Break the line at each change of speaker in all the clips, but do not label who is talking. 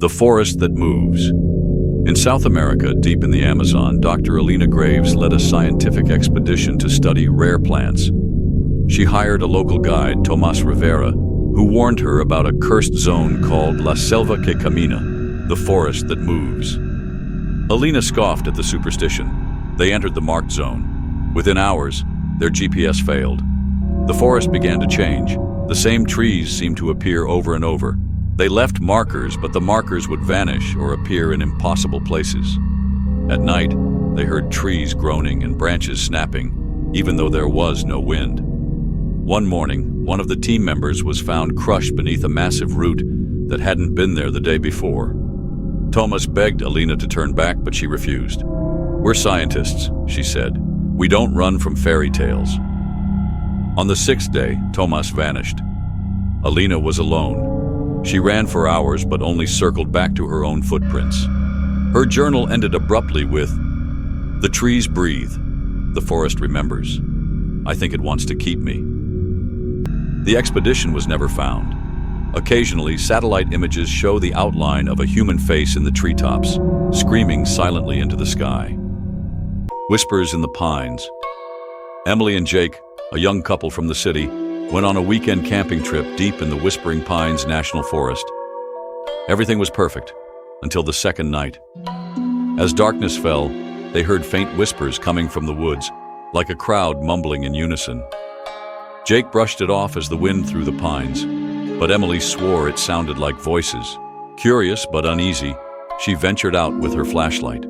The Forest That Moves. In South America, deep in the Amazon, Dr. Alina Graves led a scientific expedition to study rare plants. She hired a local guide, Tomas Rivera, who warned her about a cursed zone called La Selva que Camina, the forest that moves. Alina scoffed at the superstition. They entered the marked zone. Within hours, their GPS failed. The forest began to change. The same trees seemed to appear over and over. They left markers, but the markers would vanish or appear in impossible places. At night, they heard trees groaning and branches snapping, even though there was no wind. One morning, one of the team members was found crushed beneath a massive root that hadn't been there the day before. Tomas begged Alina to turn back, but she refused. "We're scientists," she said. "We don't run from fairy tales." On the sixth day, Tomas vanished. Alina was alone. She ran for hours but only circled back to her own footprints. Her journal ended abruptly with, "The trees breathe. The forest remembers. I think it wants to keep me." The expedition was never found. Occasionally, satellite images show the outline of a human face in the treetops, screaming silently into the sky. Whispers in the pines. Emily and Jake, a young couple from the city, went on a weekend camping trip deep in the Whispering Pines National Forest. Everything was perfect, until the second night. As darkness fell, they heard faint whispers coming from the woods, like a crowd mumbling in unison. Jake brushed it off as the wind through the pines, but Emily swore it sounded like voices. Curious but uneasy, she ventured out with her flashlight.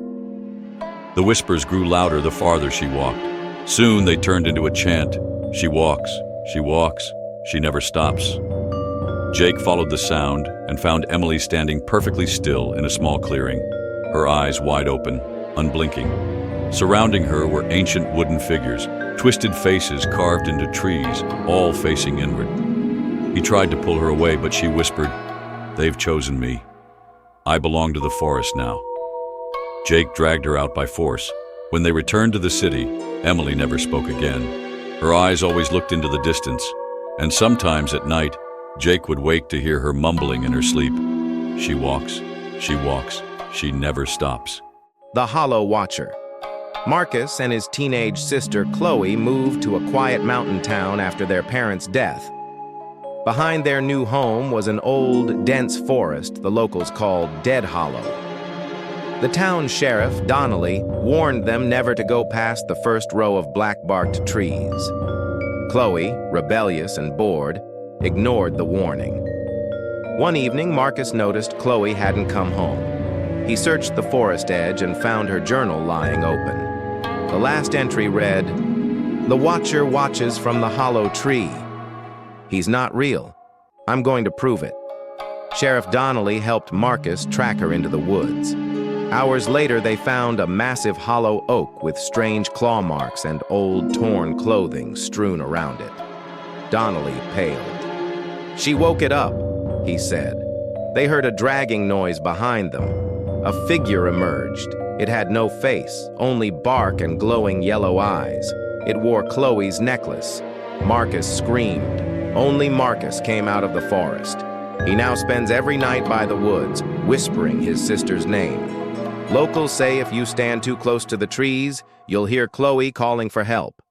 The whispers grew louder the farther she walked. Soon they turned into a chant. She walks, she never stops. Jake followed the sound and found Emily standing perfectly still in a small clearing, her eyes wide open, unblinking. Surrounding her were ancient wooden figures, twisted faces carved into trees, all facing inward. He tried to pull her away, but she whispered, "They've chosen me. I belong to the forest now." Jake dragged her out by force. When they returned to the city, Emily never spoke again. Her eyes always looked into the distance, and sometimes at night, Jake would wake to hear her mumbling in her sleep. She walks, she never stops.
The Hollow Watcher. Marcus and his teenage sister Chloe moved to a quiet mountain town after their parents' death. Behind their new home was an old, dense forest the locals called Dead Hollow. The town sheriff, Donnelly, warned them never to go past the first row of black-barked trees. Chloe, rebellious and bored, ignored the warning. One evening, Marcus noticed Chloe hadn't come home. He searched the forest edge and found her journal lying open. The last entry read, "The Watcher watches from the hollow tree. He's not real. I'm going to prove it." Sheriff Donnelly helped Marcus track her into the woods. Hours later, they found a massive hollow oak with strange claw marks and old, torn clothing strewn around it. Donnelly paled. "She woke it up," he said. They heard a dragging noise behind them. A figure emerged. It had no face, only bark and glowing yellow eyes. It wore Chloe's necklace. Marcus screamed. Only Marcus came out of the forest. He now spends every night by the woods, whispering his sister's name. Locals say if you stand too close to the trees, you'll hear Chloe calling for help.